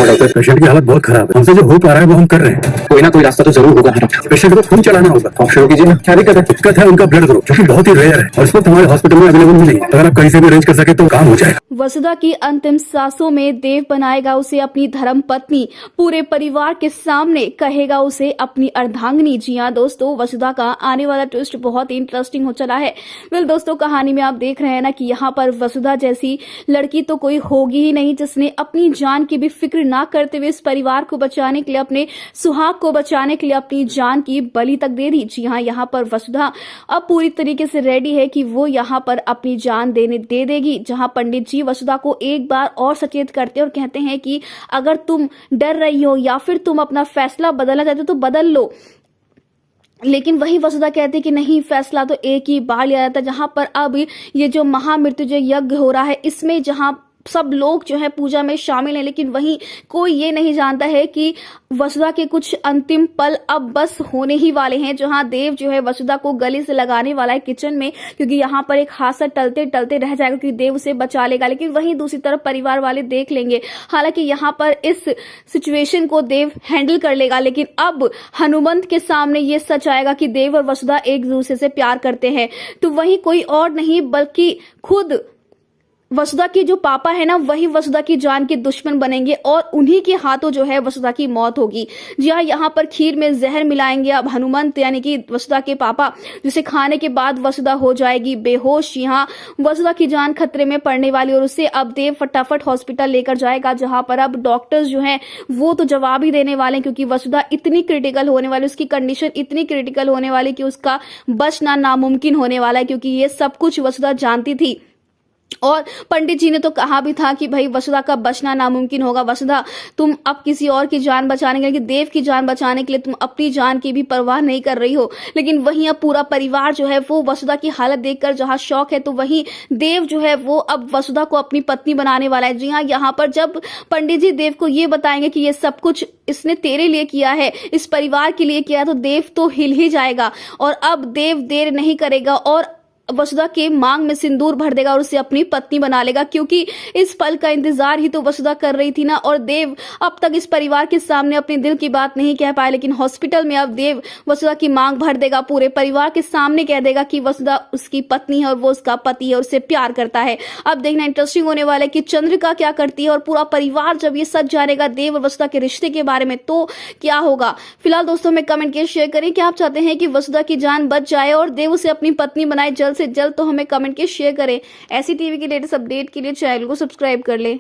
Doctor, patient की हालत बहुत खराब है। हमसे जो हो पा रहा है वो हम कर रहे हैं। कोई ना कोई रास्ता तो जरूर होगा डॉक्टर। पेशेंट को खून चलाना होगा। आप शुरू कीजिए ना। क्या दिक्कत है? दिक्कत है उनका ब्लड ग्रुप, जो कि बहुत ही रेयर है और इस वक्त हमारे हॉस्पिटल में अवेलेबल नहीं है। अगर आप कहीं से भी अरेंज कर सके तो काम हो जाएगा। वसुधा की अंतिम सांसों में देव बनाएगा उसे अपनी धर्म पत्नी, पूरे परिवार के सामने कहेगा उसे अपनी अर्धांगिनी। जी हाँ दोस्तों, वसुधा का आने वाला ट्विस्ट बहुत ही इंटरेस्टिंग हो चला है। वेल दोस्तों, कहानी में आप देख रहे हैं ना कि यहाँ पर वसुधा जैसी लड़की तो कोई होगी ही नहीं जिसने अपनी जान की भी फिक्र ना करते हुए इस परिवार को बचाने के लिए, अपने सुहाग को बचाने के लिए अपनी जान की बलि तक दे दी। जी हाँ, यहाँ पर वसुधा अब पूरी तरीके से रेडी है कि वो यहाँ पर अपनी जान दे देगी। जहाँ पंडित जी वसुधा को एक बार और सचेत करते हैं और कहते हैं कि अगर तुम डर रही हो या फिर तुम अपना फैसला बदलना चाहते हो तो बदल लो। लेकिन वही वसुधा कहती है कि नहीं, फैसला तो एक ही बार लिया जाता है। जहां पर अब ये जो महामृत्युंजय यज्ञ हो रहा है, इसमें जहां सब लोग जो है पूजा में शामिल हैं, लेकिन वहीं कोई ये नहीं जानता है कि वसुधा के कुछ अंतिम पल अब बस होने ही वाले हैं। जहां देव जो है वसुधा को गले से लगाने वाला है किचन में, क्योंकि यहाँ पर एक हादसा टलते टलते रह जाएगा क्योंकि देव उसे बचा लेगा। लेकिन वहीं दूसरी तरफ परिवार वाले देख लेंगे। हालांकि यहाँ पर इस सिचुएशन को देव हैंडल कर लेगा, लेकिन अब हनुमंत के सामने ये सच आएगा कि देव और वसुधा एक दूसरे से प्यार करते हैं। तो वहीं कोई और नहीं बल्कि खुद वसुधा की जो पापा है ना, वही वसुधा की जान के दुश्मन बनेंगे और उन्हीं के हाथों जो है वसुधा की मौत होगी। जी हाँ, यहाँ पर खीर में जहर मिलाएंगे अब हनुमंत, यानी कि वसुधा के पापा, जिसे खाने के बाद वसुधा हो जाएगी बेहोश। यहाँ वसुधा की जान खतरे में पड़ने वाली और उसे अब देव फटाफट हॉस्पिटल लेकर जाएगा, जहां पर अब डॉक्टर्स जो है वो तो जवाब ही देने वाले हैं, क्योंकि वसुधा इतनी क्रिटिकल होने वाली, उसकी कंडीशन इतनी क्रिटिकल होने वाली कि उसका बचना नामुमकिन होने वाला है, क्योंकि ये सब कुछ वसुधा जानती थी। और पंडित जी ने तो कहा भी था कि भाई वसुधा का बचना नामुमकिन होगा। वसुधा, तुम अब किसी और की जान बचाने के लिए, देव की जान बचाने के लिए तुम अपनी जान की भी परवाह नहीं कर रही हो। लेकिन वहीं अब पूरा परिवार जो है वो वसुधा की हालत देखकर जहां शौक है, तो वहीं देव जो है वो अब वसुधा को अपनी पत्नी बनाने वाला है। जी हाँ, यहाँ पर जब पंडित जी देव को ये बताएंगे कि ये सब कुछ इसने तेरे लिए किया है, इस परिवार के लिए किया है, तो देव तो हिल ही जाएगा। और अब देव देर नहीं करेगा और वसुधा के मांग में सिंदूर भर देगा और उसे अपनी पत्नी बना लेगा, क्योंकि इस पल का इंतजार ही तो वसुधा कर रही थी ना। और देव अब तक इस परिवार के सामने अपने दिल की बात नहीं कह पाया, लेकिन हॉस्पिटल में अब देव वसुधा की मांग भर देगा, पूरे परिवार के सामने कह देगा कि वसुधा उसकी पत्नी है और वो उसका पति है और उससे प्यार करता है। अब देखना इंटरेस्टिंग होने वाला है कि चंद्रिका क्या करती है और पूरा परिवार जब ये सच जानेगा देव और वसुधा के रिश्ते के बारे में, तो क्या होगा। फिलहाल दोस्तों में कमेंट के शेयर करें कि आप चाहते हैं कि वसुधा की जान बच जाए और देव उसे अपनी पत्नी बनाए जल्द से जल्द, तो हमें कमेंट के शेयर करें। ऐसी टीवी के लेटेस्ट अपडेट के लिए चैनल को सब्सक्राइब कर ले।